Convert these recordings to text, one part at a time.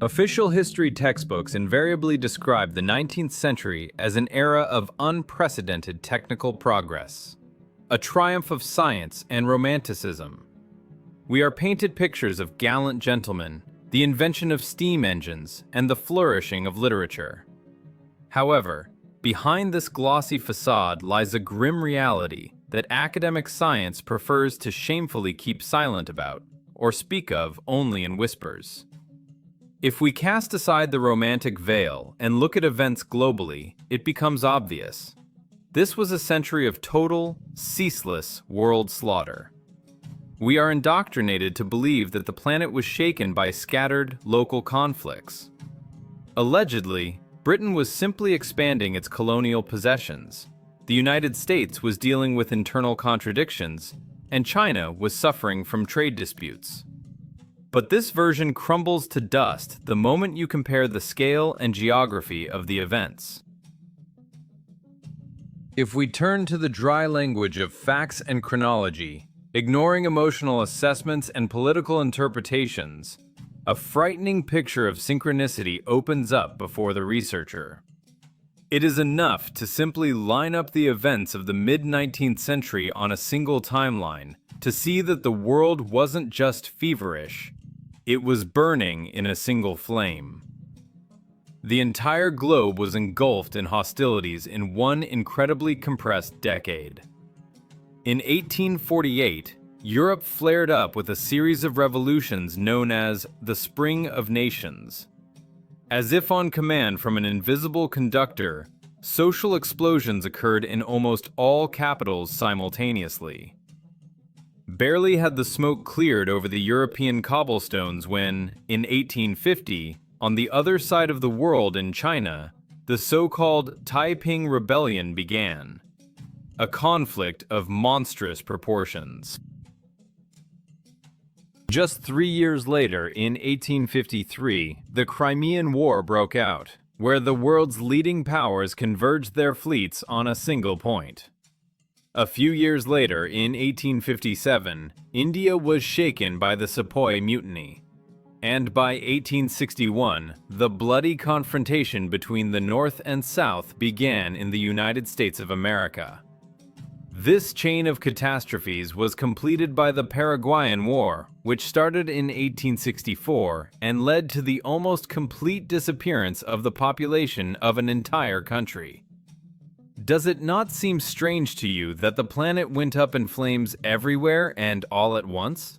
Official history textbooks invariably describe the 19th century as an era of unprecedented technical progress, a triumph of science and romanticism. We are painted pictures of gallant gentlemen, the invention of steam engines, and the flourishing of literature. However, behind this glossy facade lies a grim reality that academic science prefers to shamefully keep silent about, or speak of only in whispers. If we cast aside the romantic veil and look at events globally, it becomes obvious. This was a century of total, ceaseless world slaughter. We are indoctrinated to believe that the planet was shaken by scattered, local conflicts. Allegedly, Britain was simply expanding its colonial possessions, the United States was dealing with internal contradictions, and China was suffering from trade disputes. But this version crumbles to dust the moment you compare the scale and geography of the events. If we turn to the dry language of facts and chronology, ignoring emotional assessments and political interpretations, a frightening picture of synchronicity opens up before the researcher. It is enough to simply line up the events of the mid-19th century on a single timeline to see that the world wasn't just feverish, it was burning in a single flame. The entire globe was engulfed in hostilities in one incredibly compressed decade. In 1848, Europe flared up with a series of revolutions known as the Spring of Nations. As if on command from an invisible conductor, social explosions occurred in almost all capitals simultaneously. Barely had the smoke cleared over the European cobblestones when, in 1850, on the other side of the world in China, the so-called Taiping Rebellion began, a conflict of monstrous proportions. Just 3 years later, in 1853, the Crimean War broke out, where the world's leading powers converged their fleets on a single point. A few years later, in 1857, India was shaken by the Sepoy Mutiny. And by 1861, the bloody confrontation between the North and South began in the United States of America. This chain of catastrophes was completed by the Paraguayan War, which started in 1864 and led to the almost complete disappearance of the population of an entire country. Does it not seem strange to you that the planet went up in flames everywhere and all at once?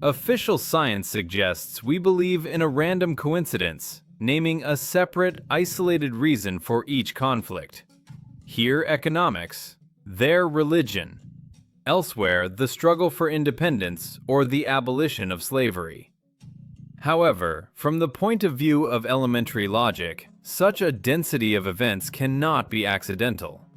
Official science suggests we believe in a random coincidence, naming a separate, isolated reason for each conflict. Here, economics. There, religion. Elsewhere, the struggle for independence or the abolition of slavery. However, from the point of view of elementary logic, such a density of events cannot be accidental.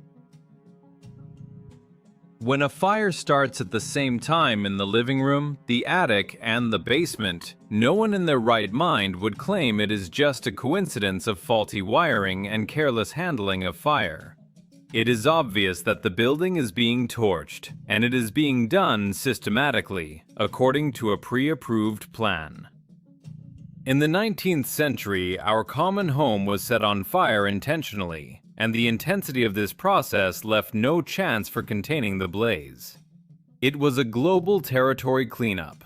When a fire starts at the same time in the living room, the attic, and the basement, no one in their right mind would claim it is just a coincidence of faulty wiring and careless handling of fire. It is obvious that the building is being torched, and it is being done systematically, according to a pre-approved plan. In the 19th century, our common home was set on fire intentionally, and the intensity of this process left no chance for containing the blaze. It was a global territory cleanup.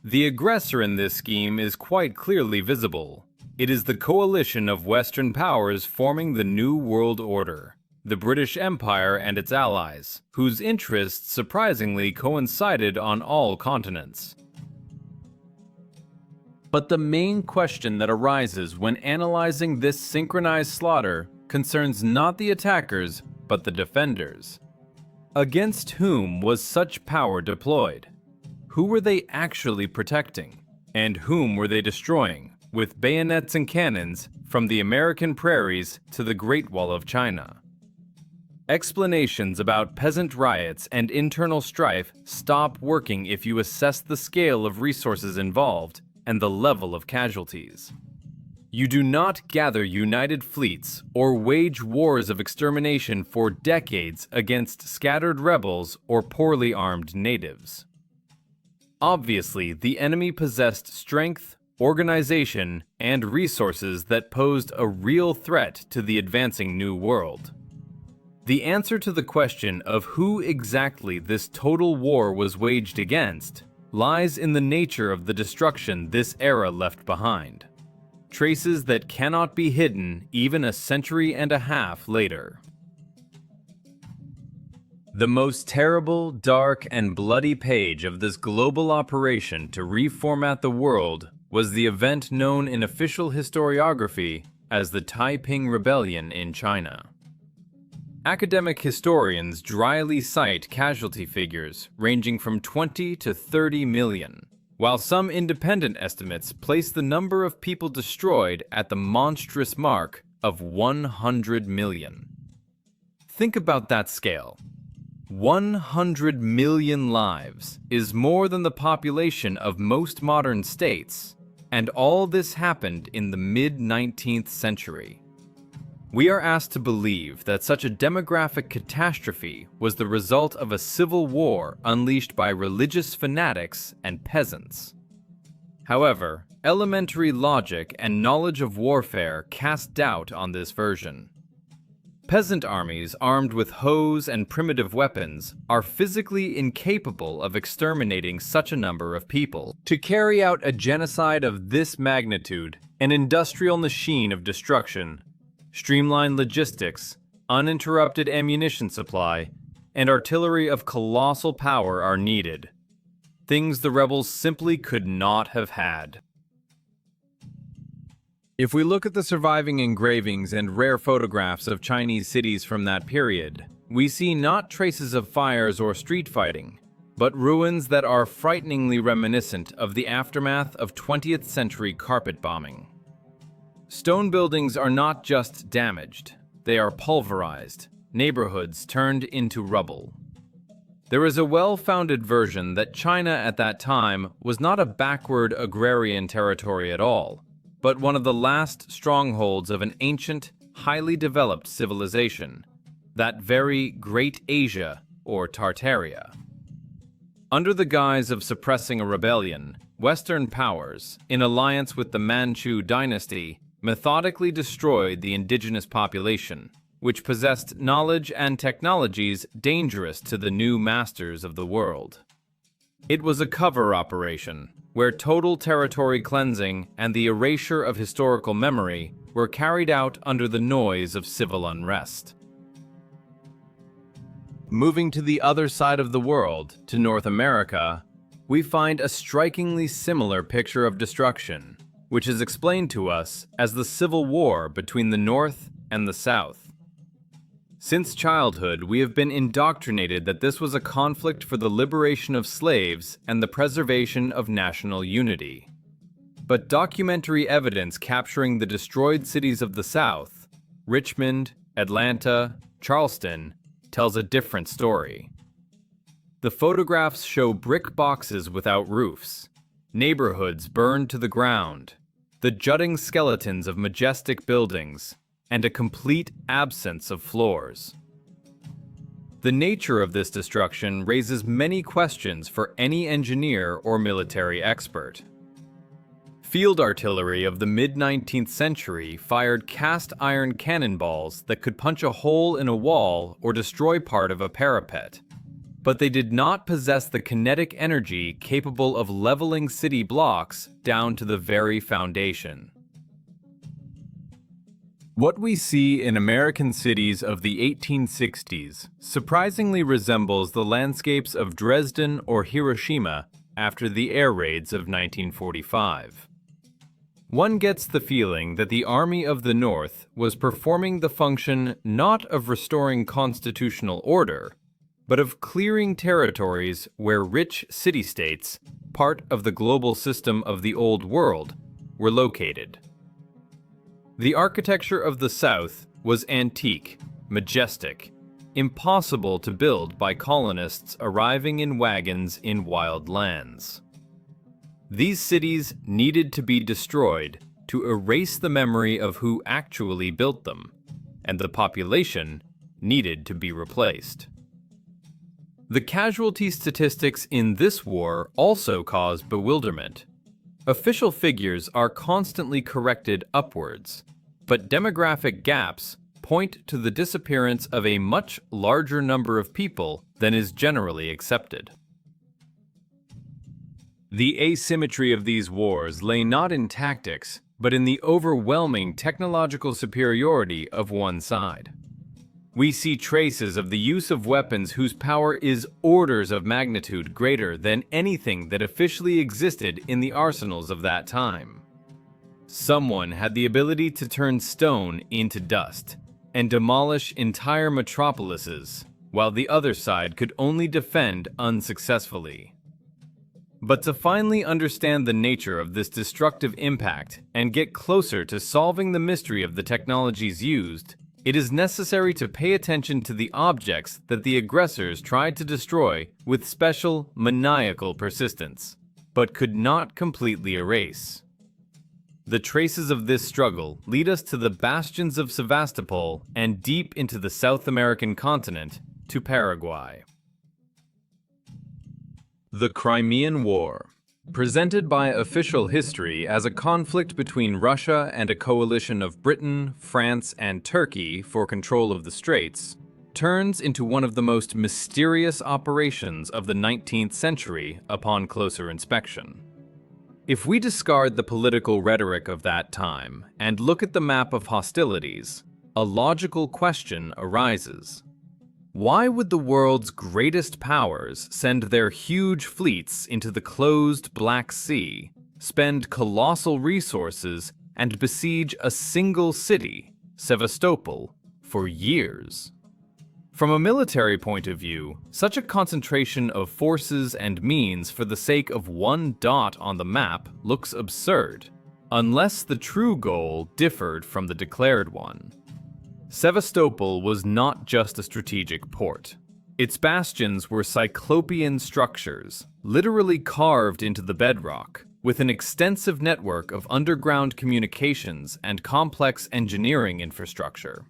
The aggressor in this scheme is quite clearly visible. It is the coalition of Western powers forming the New World Order, the British Empire and its allies, whose interests surprisingly coincided on all continents. But the main question that arises when analyzing this synchronized slaughter concerns not the attackers, but the defenders. Against whom was such power deployed? Who were they actually protecting? And whom were they destroying, with bayonets and cannons, from the American prairies to the Great Wall of China? Explanations about peasant riots and internal strife stop working if you assess the scale of resources involved and the level of casualties. You do not gather united fleets or wage wars of extermination for decades against scattered rebels or poorly armed natives. Obviously, the enemy possessed strength, organization, and resources that posed a real threat to the advancing New World. The answer to the question of who exactly this total war was waged against lies in the nature of the destruction this era left behind. Traces that cannot be hidden even a century and a half later. The most terrible, dark, and bloody page of this global operation to reformat the world was the event known in official historiography as the Taiping Rebellion in China. Academic historians dryly cite casualty figures ranging from 20 to 30 million, while some independent estimates place the number of people destroyed at the monstrous mark of 100 million. Think about that scale. 100 million lives is more than the population of most modern states, and all this happened in the mid-19th century. We are asked to believe that such a demographic catastrophe was the result of a civil war unleashed by religious fanatics and peasants. However, elementary logic and knowledge of warfare cast doubt on this version. Peasant armies armed with hoes and primitive weapons are physically incapable of exterminating such a number of people. To carry out a genocide of this magnitude, an industrial machine of destruction, streamlined logistics, uninterrupted ammunition supply, and artillery of colossal power are needed. Things the rebels simply could not have had. If we look at the surviving engravings and rare photographs of Chinese cities from that period, we see not traces of fires or street fighting, but ruins that are frighteningly reminiscent of the aftermath of 20th century carpet bombing. Stone buildings are not just damaged, they are pulverized, neighborhoods turned into rubble. There is a well-founded version that China at that time was not a backward agrarian territory at all, but one of the last strongholds of an ancient, highly developed civilization, that very Great Asia or Tartaria. Under the guise of suppressing a rebellion, Western powers, in alliance with the Manchu dynasty, methodically destroyed the indigenous population, which possessed knowledge and technologies dangerous to the new masters of the world. It was a cover operation, where total territory cleansing and the erasure of historical memory were carried out under the noise of civil unrest. Moving to the other side of the world, to North America, we find a strikingly similar picture of destruction, which is explained to us as the Civil War between the North and the South. Since childhood, we have been indoctrinated that this was a conflict for the liberation of slaves and the preservation of national unity. But documentary evidence capturing the destroyed cities of the South, Richmond, Atlanta, Charleston, tells a different story. The photographs show brick boxes without roofs, neighborhoods burned to the ground, the jutting skeletons of majestic buildings, and a complete absence of floors. The nature of this destruction raises many questions for any engineer or military expert. Field artillery of the mid-19th century fired cast iron cannonballs that could punch a hole in a wall or destroy part of a parapet, but they did not possess the kinetic energy capable of leveling city blocks down to the very foundation. What we see in American cities of the 1860s surprisingly resembles the landscapes of Dresden or Hiroshima after the air raids of 1945. One gets the feeling that the Army of the North was performing the function not of restoring constitutional order, but of clearing territories where rich city-states, part of the global system of the Old World, were located. The architecture of the South was antique, majestic, impossible to build by colonists arriving in wagons in wild lands. These cities needed to be destroyed to erase the memory of who actually built them, and the population needed to be replaced. The casualty statistics in this war also caused bewilderment. Official figures are constantly corrected upwards, but demographic gaps point to the disappearance of a much larger number of people than is generally accepted. The asymmetry of these wars lay not in tactics, but in the overwhelming technological superiority of one side. We see traces of the use of weapons whose power is orders of magnitude greater than anything that officially existed in the arsenals of that time. Someone had the ability to turn stone into dust and demolish entire metropolises, while the other side could only defend unsuccessfully. But to finally understand the nature of this destructive impact and get closer to solving the mystery of the technologies used, it is necessary to pay attention to the objects that the aggressors tried to destroy with special, maniacal persistence, but could not completely erase. The traces of this struggle lead us to the bastions of Sevastopol and deep into the South American continent to Paraguay. The Crimean War, presented by official history as a conflict between Russia and a coalition of Britain, France, and Turkey for control of the Straits, turns into one of the most mysterious operations of the 19th century upon closer inspection. If we discard the political rhetoric of that time and look at the map of hostilities, a logical question arises. Why would the world's greatest powers send their huge fleets into the closed Black Sea, spend colossal resources, and besiege a single city, Sevastopol, for years? From a military point of view, such a concentration of forces and means for the sake of one dot on the map looks absurd, unless the true goal differed from the declared one. Sevastopol was not just a strategic port. Its bastions were cyclopean structures, literally carved into the bedrock, with an extensive network of underground communications and complex engineering infrastructure.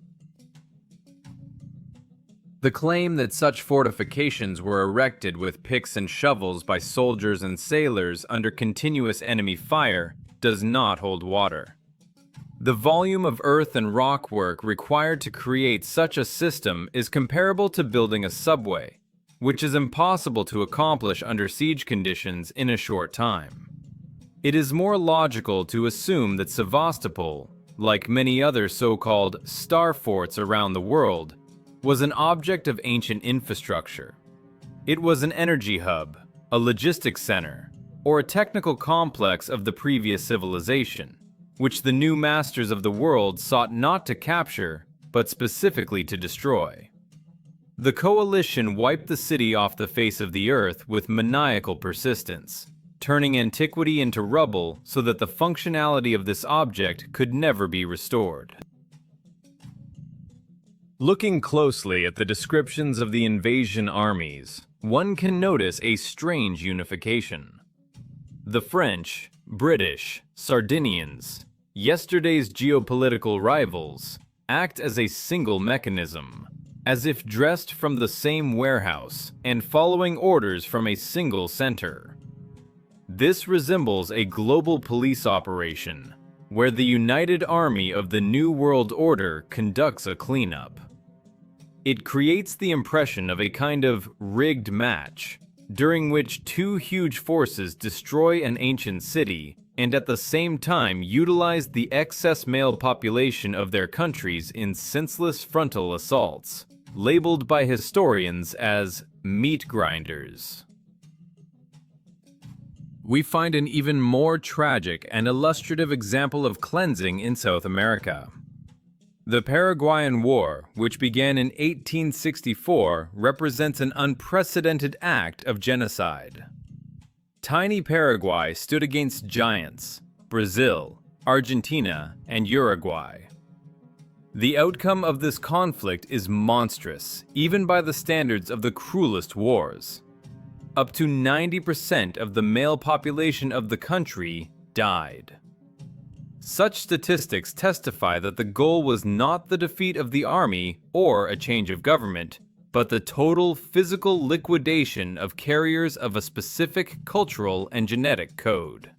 The claim that such fortifications were erected with picks and shovels by soldiers and sailors under continuous enemy fire does not hold water. The volume of earth and rock work required to create such a system is comparable to building a subway, which is impossible to accomplish under siege conditions in a short time. It is more logical to assume that Sevastopol, like many other so-called star forts around the world, was an object of ancient infrastructure. It was an energy hub, a logistics center, or a technical complex of the previous civilization, which the new masters of the world sought not to capture, but specifically to destroy. The coalition wiped the city off the face of the earth with maniacal persistence, turning antiquity into rubble so that the functionality of this object could never be restored. Looking closely at the descriptions of the invasion armies, one can notice a strange unification. The French, British, Sardinians, yesterday's geopolitical rivals, act as a single mechanism, as if dressed from the same warehouse and following orders from a single center. This resembles a global police operation, where the united army of the New World Order conducts a cleanup. It creates the impression of a kind of rigged match, during which two huge forces destroy an ancient city and at the same time utilize the excess male population of their countries in senseless frontal assaults, labeled by historians as meat grinders. We find an even more tragic and illustrative example of cleansing in South America. The Paraguayan War, which began in 1864, represents an unprecedented act of genocide. Tiny Paraguay stood against giants, Brazil, Argentina, and Uruguay. The outcome of this conflict is monstrous, even by the standards of the cruelest wars. Up to 90% of the male population of the country died. Such statistics testify that the goal was not the defeat of the army or a change of government, but the total physical liquidation of carriers of a specific cultural and genetic code.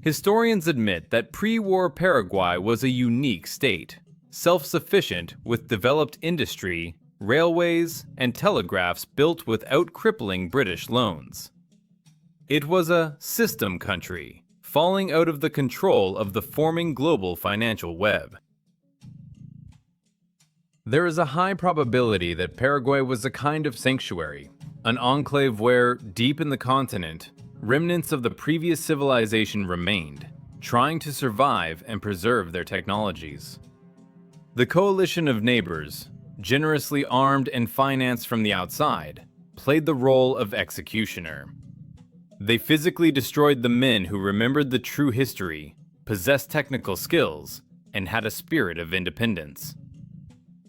Historians admit that pre-war Paraguay was a unique state, self-sufficient with developed industry, railways, and telegraphs built without crippling British loans. It was a system country, falling out of the control of the forming global financial web. There is a high probability that Paraguay was a kind of sanctuary, an enclave where, deep in the continent, remnants of the previous civilization remained, trying to survive and preserve their technologies. The coalition of neighbors, generously armed and financed from the outside, played the role of executioner. They physically destroyed the men who remembered the true history, possessed technical skills, and had a spirit of independence.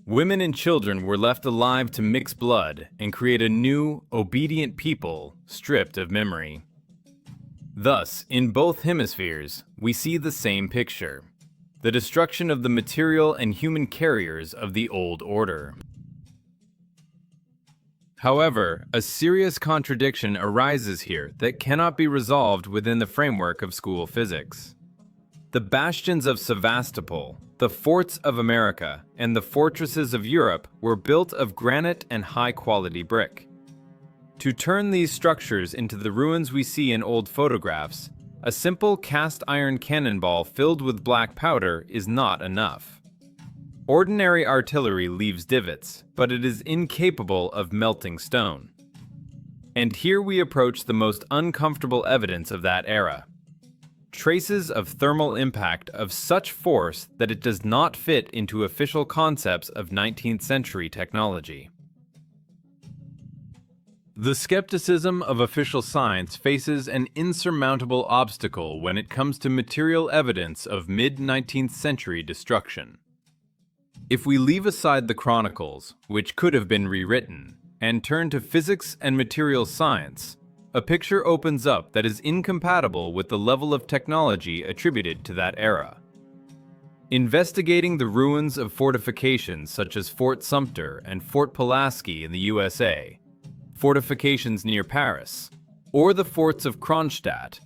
Women and children were left alive to mix blood and create a new, obedient people stripped of memory. Thus, in both hemispheres, we see the same picture: the destruction of the material and human carriers of the old order. However, a serious contradiction arises here that cannot be resolved within the framework of school physics. The bastions of Sevastopol, the forts of America, and the fortresses of Europe were built of granite and high-quality brick. To turn these structures into the ruins we see in old photographs, a simple cast-iron cannonball filled with black powder is not enough. Ordinary artillery leaves divots, but it is incapable of melting stone. And here we approach the most uncomfortable evidence of that era: traces of thermal impact of such force that it does not fit into official concepts of 19th century technology. The skepticism of official science faces an insurmountable obstacle when it comes to material evidence of mid-19th century destruction. If we leave aside the chronicles, which could have been rewritten, and turn to physics and material science, a picture opens up that is incompatible with the level of technology attributed to that era. Investigating the ruins of fortifications such as Fort Sumter and Fort Pulaski in the USA, fortifications near Paris, or the forts of Kronstadt,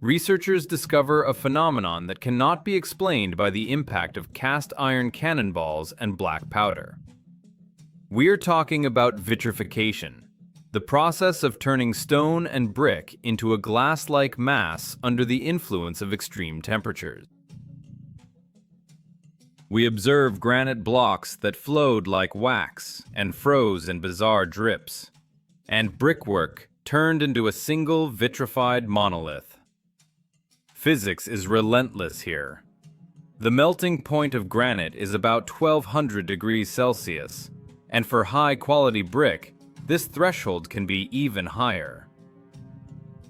researchers discover a phenomenon that cannot be explained by the impact of cast-iron cannonballs and black powder. We're talking about vitrification, the process of turning stone and brick into a glass-like mass under the influence of extreme temperatures. We observe granite blocks that flowed like wax and froze in bizarre drips, and brickwork turned into a single vitrified monolith. Physics is relentless here. The melting point of granite is about 1200 degrees Celsius, and for high-quality brick, this threshold can be even higher.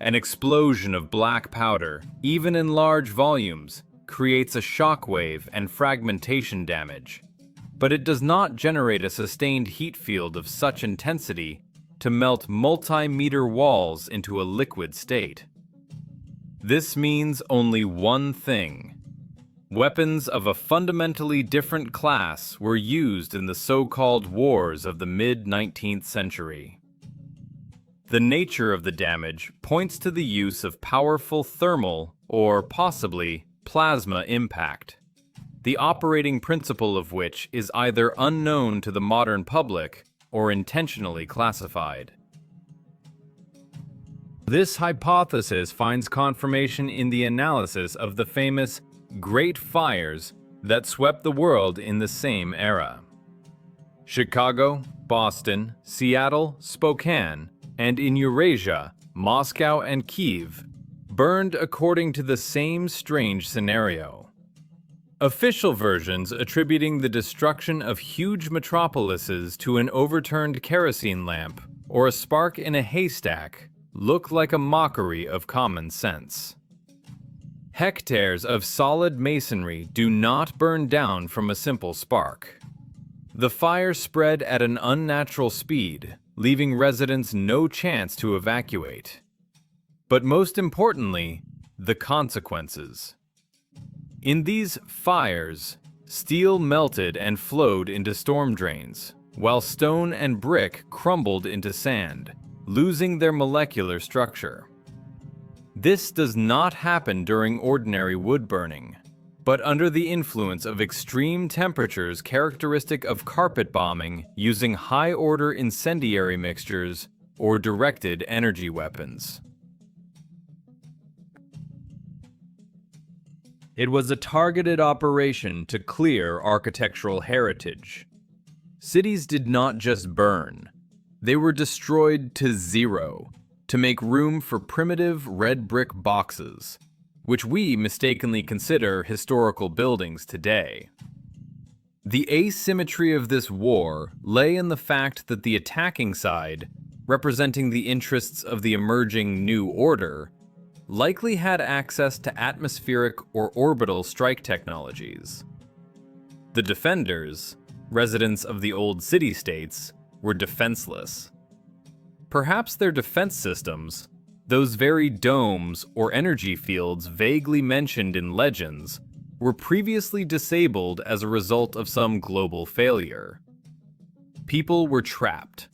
An explosion of black powder, even in large volumes, creates a shockwave and fragmentation damage, but it does not generate a sustained heat field of such intensity to melt multi-meter walls into a liquid state. This means only one thing: weapons of a fundamentally different class were used in the so-called wars of the mid-19th century. The nature of the damage points to the use of powerful thermal, or possibly plasma impact, the operating principle of which is either unknown to the modern public or intentionally classified. This hypothesis finds confirmation in the analysis of the famous Great Fires that swept the world in the same era. Chicago, Boston, Seattle, Spokane, and in Eurasia, Moscow and Kiev burned according to the same strange scenario. Official versions attributing the destruction of huge metropolises to an overturned kerosene lamp or a spark in a haystack look like a mockery of common sense. Hectares of solid masonry do not burn down from a simple spark. The fire spread at an unnatural speed, leaving residents no chance to evacuate. But most importantly, the consequences. In these fires, steel melted and flowed into storm drains, while stone and brick crumbled into sand, losing their molecular structure. This does not happen during ordinary wood burning, but under the influence of extreme temperatures characteristic of carpet bombing using high-order incendiary mixtures or directed energy weapons. It was a targeted operation to clear architectural heritage. Cities did not just burn, they were destroyed to zero to make room for primitive red brick boxes, which we mistakenly consider historical buildings today. The asymmetry of this war lay in the fact that the attacking side, representing the interests of the emerging new order, likely had access to atmospheric or orbital strike technologies. The defenders, residents of the old city-states, were defenseless. Perhaps their defense systems, those very domes or energy fields vaguely mentioned in legends, were previously disabled as a result of some global failure. People were trapped.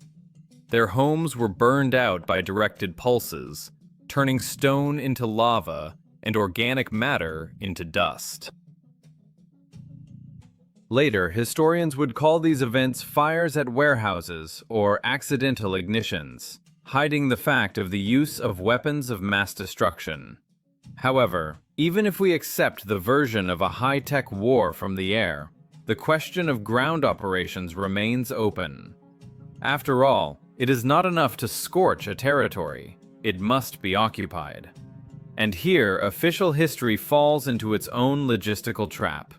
Their homes were burned out by directed pulses, turning stone into lava and organic matter into dust. Later, historians would call these events fires at warehouses or accidental ignitions, hiding the fact of the use of weapons of mass destruction. However, even if we accept the version of a high-tech war from the air, the question of ground operations remains open. After all, it is not enough to scorch a territory. It must be occupied. And here, official history falls into its own logistical trap.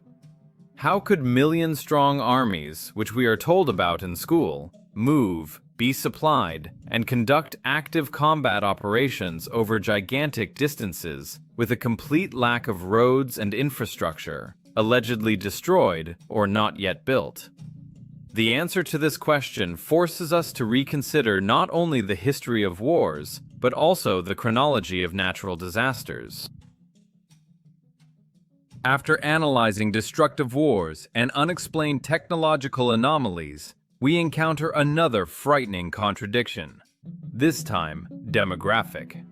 How could million-strong armies, which we are told about in school, move, be supplied, and conduct active combat operations over gigantic distances with a complete lack of roads and infrastructure, allegedly destroyed or not yet built? The answer to this question forces us to reconsider not only the history of wars, but also the chronology of natural disasters. After analyzing destructive wars and unexplained technological anomalies, we encounter another frightening contradiction, this time demographic.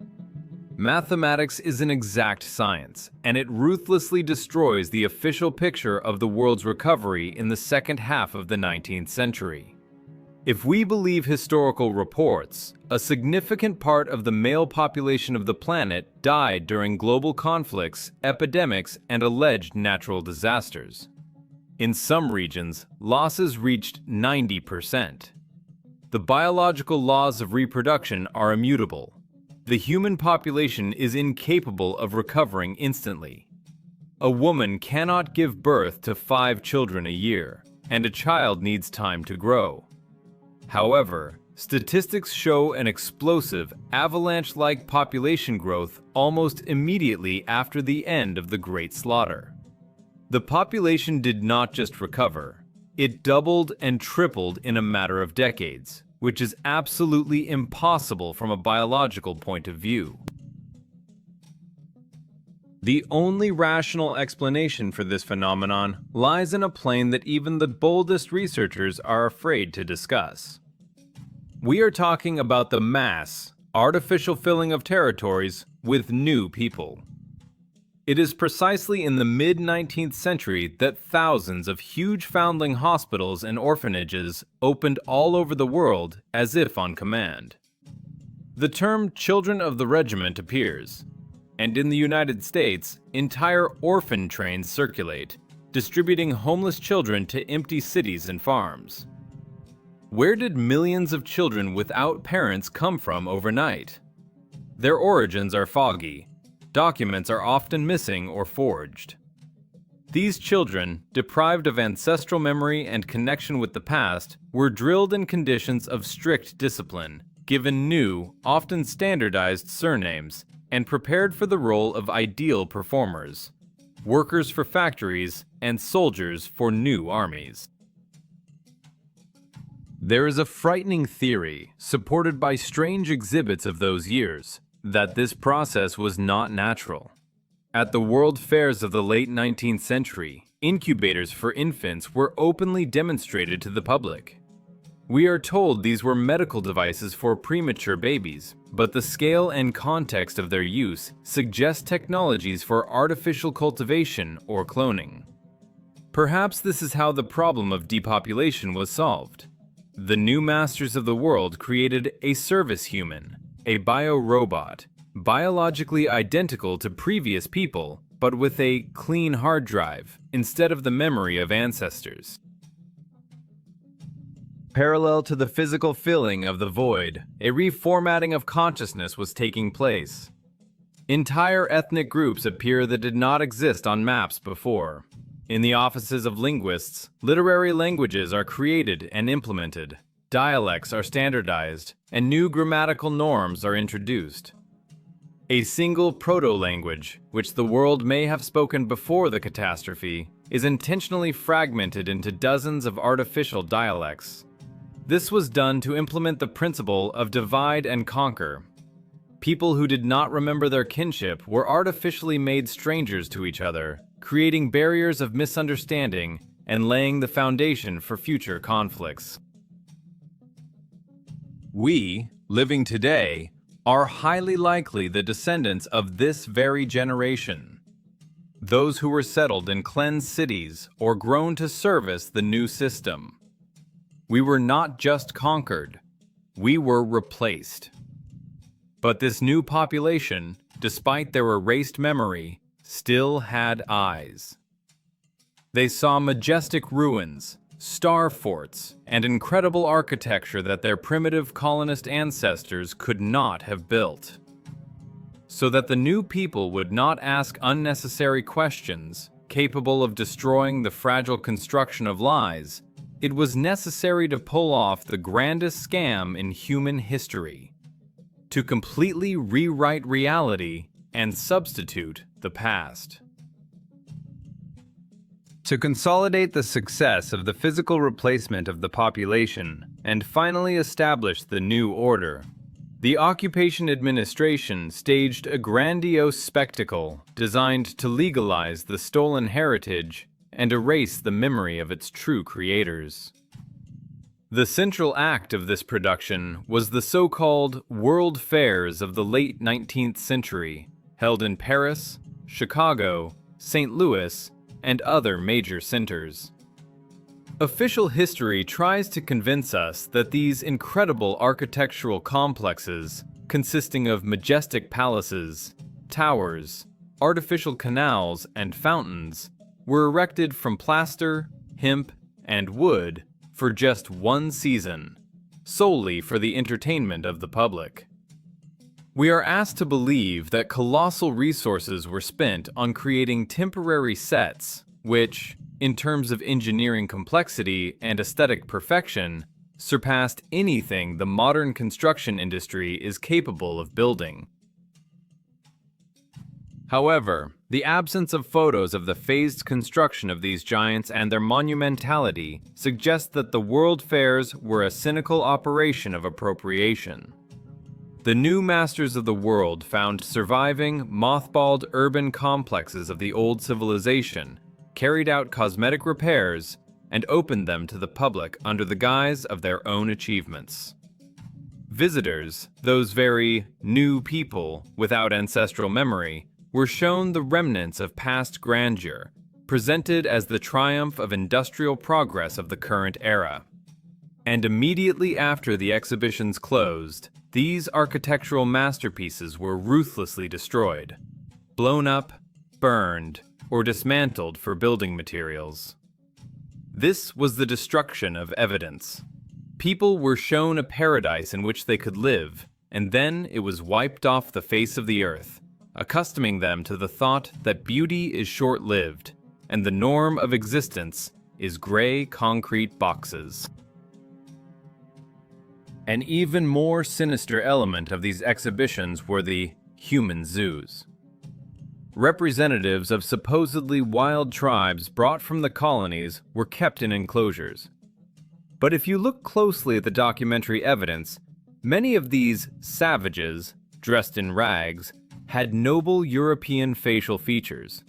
Mathematics is an exact science, and it ruthlessly destroys the official picture of the world's recovery in the second half of the 19th century. If we believe historical reports, a significant part of the male population of the planet died during global conflicts, epidemics, and alleged natural disasters. In some regions, losses reached 90%. The biological laws of reproduction are immutable. The human population is incapable of recovering instantly. A woman cannot give birth to 5 children a year, and a child needs time to grow. However, statistics show an explosive, avalanche-like population growth almost immediately after the end of the Great Slaughter. The population did not just recover, it doubled and tripled in a matter of decades, which is absolutely impossible from a biological point of view. The only rational explanation for this phenomenon lies in a plane that even the boldest researchers are afraid to discuss. We are talking about the mass, artificial filling of territories with new people. It is precisely in the mid-19th century that thousands of huge foundling hospitals and orphanages opened all over the world as if on command. The term "children of the regiment" appears, and in the United States, entire orphan trains circulate, distributing homeless children to empty cities and farms. Where did millions of children without parents come from overnight? Their origins are foggy. Documents are often missing or forged. These children, deprived of ancestral memory and connection with the past, were drilled in conditions of strict discipline, given new, often standardized surnames, and prepared for the role of ideal performers, workers for factories and soldiers for new armies. There is a frightening theory, supported by strange exhibits of those years, that this process was not natural. At the world fairs of the late 19th century, incubators for infants were openly demonstrated to the public. We are told these were medical devices for premature babies, but the scale and context of their use suggest technologies for artificial cultivation or cloning. Perhaps this is how the problem of depopulation was solved. The new masters of the world created a service human, a bio-robot, biologically identical to previous people, but with a clean hard drive instead of the memory of ancestors. Parallel to the physical filling of the void, a reformatting of consciousness was taking place. Entire ethnic groups appear that did not exist on maps before. In the offices of linguists, literary languages are created and implemented, dialects are standardized, and new grammatical norms are introduced. A single proto-language, which the world may have spoken before the catastrophe, is intentionally fragmented into dozens of artificial dialects. This was done to implement the principle of divide and conquer. People who did not remember their kinship were artificially made strangers to each other, creating barriers of misunderstanding and laying the foundation for future conflicts. We, living today, are highly likely the descendants of this very generation. Those who were settled in cleansed cities or grown to service the new system. We were not just conquered, we were replaced. But this new population, despite their erased memory, still had eyes. They saw majestic ruins, star forts, and incredible architecture that their primitive colonist ancestors could not have built. So that the new people would not ask unnecessary questions, capable of destroying the fragile construction of lies, it was necessary to pull off the grandest scam in human history. To completely rewrite reality and substitute the past. To consolidate the success of the physical replacement of the population and finally establish the new order, the Occupation Administration staged a grandiose spectacle designed to legalize the stolen heritage and erase the memory of its true creators. The central act of this production was the so-called World Fairs of the late 19th century, held in Paris, Chicago, St. Louis, and other major centers. Official history tries to convince us that these incredible architectural complexes, consisting of majestic palaces, towers, artificial canals, and fountains, were erected from plaster, hemp, and wood for just one season, solely for the entertainment of the public. We are asked to believe that colossal resources were spent on creating temporary sets, which, in terms of engineering complexity and aesthetic perfection, surpassed anything the modern construction industry is capable of building. However, the absence of photos of the phased construction of these giants and their monumentality suggests that the World Fairs were a cynical operation of appropriation. The new masters of the world found surviving, mothballed urban complexes of the old civilization, carried out cosmetic repairs, and opened them to the public under the guise of their own achievements. Visitors, those very new people without ancestral memory, were shown the remnants of past grandeur, presented as the triumph of industrial progress of the current era. And immediately after the exhibitions closed, these architectural masterpieces were ruthlessly destroyed, blown up, burned, or dismantled for building materials. This was the destruction of evidence. People were shown a paradise in which they could live, and then it was wiped off the face of the earth, accustoming them to the thought that beauty is short-lived, and the norm of existence is gray concrete boxes. An even more sinister element of these exhibitions were the human zoos. Representatives of supposedly wild tribes brought from the colonies were kept in enclosures. But if you look closely at the documentary evidence, many of these savages, dressed in rags, had noble European facial features.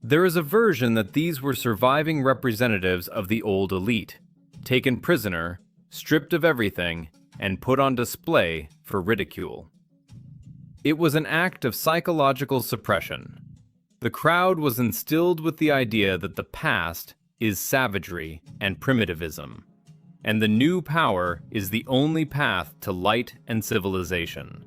There is a version that these were surviving representatives of the old elite, taken prisoner stripped of everything, and put on display for ridicule. It was an act of psychological suppression. The crowd was instilled with the idea that the past is savagery and primitivism, and the new power is the only path to light and civilization.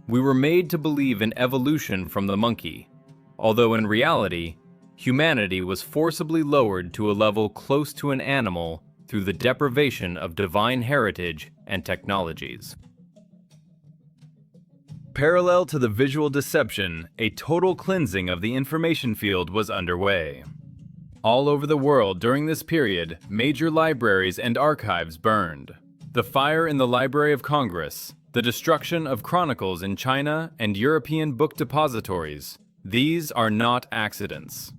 We were made to believe in evolution from the monkey, although in reality, humanity was forcibly lowered to a level close to an animal through the deprivation of divine heritage and technologies. Parallel to the visual deception, a total cleansing of the information field was underway. All over the world during this period, major libraries and archives burned. The fire in the Library of Congress, the destruction of chronicles in China and European book depositories, these are not accidents.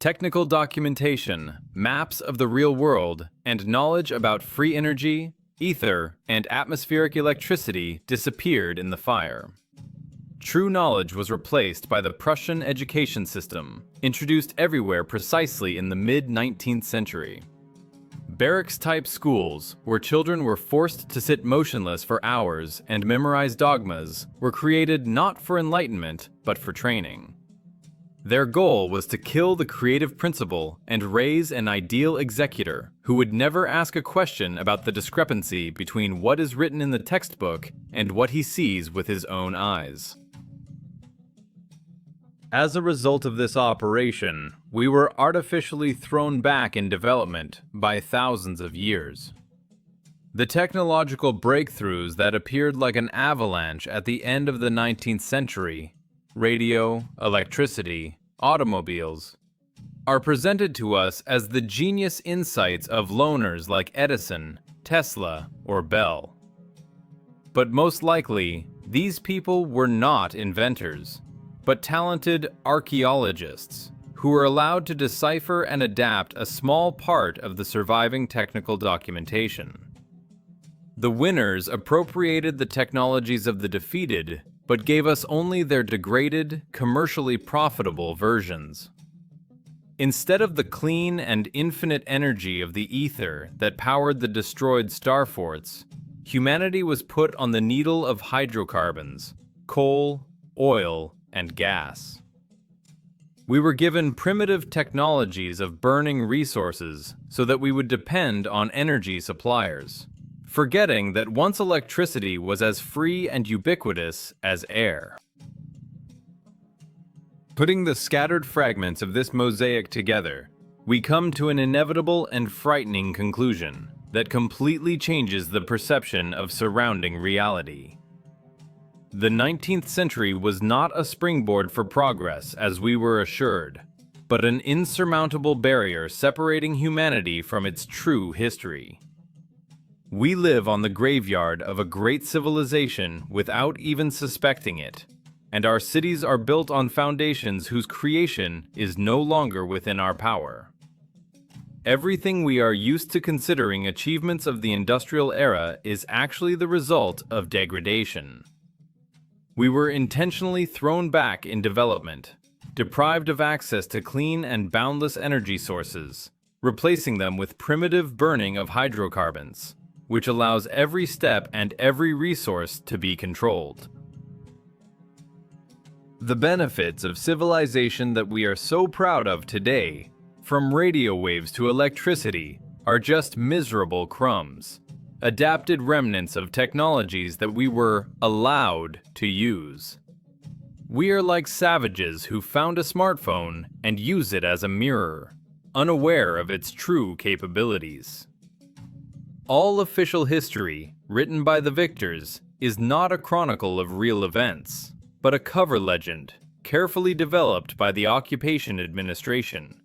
Technical documentation, maps of the real world, and knowledge about free energy, ether, and atmospheric electricity disappeared in the fire. True knowledge was replaced by the Prussian education system, introduced everywhere precisely in the mid-19th century. Barracks-type schools, where children were forced to sit motionless for hours and memorize dogmas, were created not for enlightenment, but for training. Their goal was to kill the creative principle and raise an ideal executor who would never ask a question about the discrepancy between what is written in the textbook and what he sees with his own eyes. As a result of this operation, we were artificially thrown back in development by thousands of years. The technological breakthroughs that appeared like an avalanche at the end of the 19th century, radio, electricity, automobiles, are presented to us as the genius insights of loners like Edison, Tesla, or Bell. But most likely, these people were not inventors, but talented archaeologists who were allowed to decipher and adapt a small part of the surviving technical documentation. The winners appropriated the technologies of the defeated, but gave us only their degraded, commercially profitable versions. Instead of the clean and infinite energy of the ether that powered the destroyed star forts, humanity was put on the needle of hydrocarbons, coal, oil, and gas. We were given primitive technologies of burning resources so that we would depend on energy suppliers, forgetting that once electricity was as free and ubiquitous as air. Putting the scattered fragments of this mosaic together, we come to an inevitable and frightening conclusion that completely changes the perception of surrounding reality. The 19th century was not a springboard for progress, as we were assured, but an insurmountable barrier separating humanity from its true history. We live on the graveyard of a great civilization without even suspecting it, and our cities are built on foundations whose creation is no longer within our power. Everything we are used to considering achievements of the industrial era is actually the result of degradation. We were intentionally thrown back in development, deprived of access to clean and boundless energy sources, replacing them with primitive burning of hydrocarbons, which allows every step and every resource to be controlled. The benefits of civilization that we are so proud of today, from radio waves to electricity, are just miserable crumbs, adapted remnants of technologies that we were allowed to use. We are like savages who found a smartphone and use it as a mirror, unaware of its true capabilities. All official history, written by the victors, is not a chronicle of real events, but a cover legend, carefully developed by the occupation administration.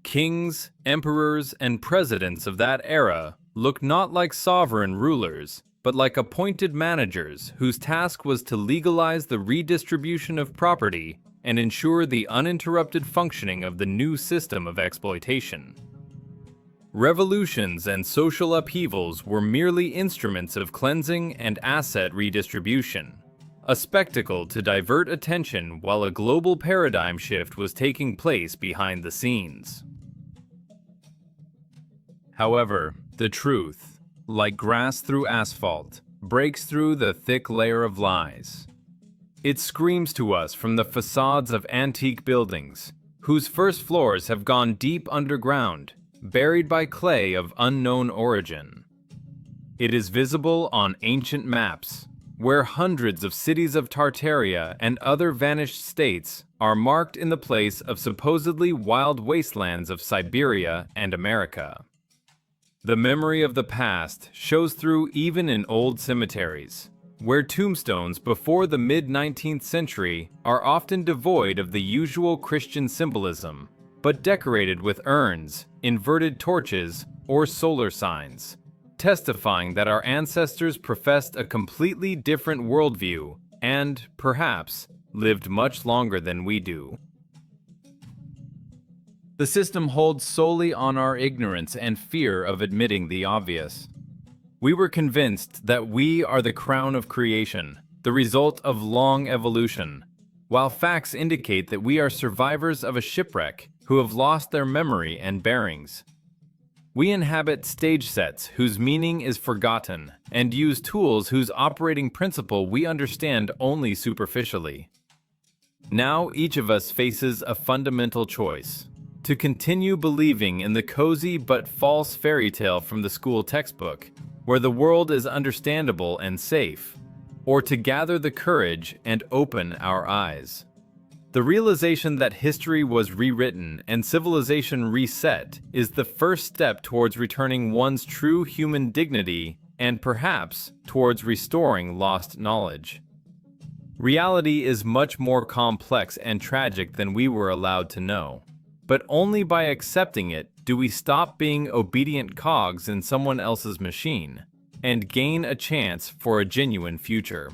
Kings, emperors, and presidents of that era look not like sovereign rulers, but like appointed managers whose task was to legalize the redistribution of property and ensure the uninterrupted functioning of the new system of exploitation. Revolutions and social upheavals were merely instruments of cleansing and asset redistribution, a spectacle to divert attention while a global paradigm shift was taking place behind the scenes. However, The truth, like grass through asphalt, breaks through the thick layer of lies. It screams to us from the facades of antique buildings, whose first floors have gone deep underground, buried by clay of unknown origin. It is visible on ancient maps, where hundreds of cities of Tartaria and other vanished states are marked in the place of supposedly wild wastelands of Siberia and America. The memory of the past shows through even in old cemeteries, where tombstones before the mid-19th century are often devoid of the usual Christian symbolism, but decorated with urns, inverted torches, or solar signs, testifying that our ancestors professed a completely different worldview and, perhaps, lived much longer than we do. The system holds solely on our ignorance and fear of admitting the obvious. We were convinced that we are the crown of creation, the result of long evolution, while facts indicate that we are survivors of a shipwreck who have lost their memory and bearings. We inhabit stage sets whose meaning is forgotten and use tools whose operating principle we understand only superficially. Now each of us faces a fundamental choice: to continue believing in the cozy but false fairy tale from the school textbook, where the world is understandable and safe, or to gather the courage and open our eyes. The realization that history was rewritten and civilization reset is the first step towards returning one's true human dignity and perhaps towards restoring lost knowledge. Reality is much more complex and tragic than we were allowed to know. But only by accepting it do we stop being obedient cogs in someone else's machine and gain a chance for a genuine future.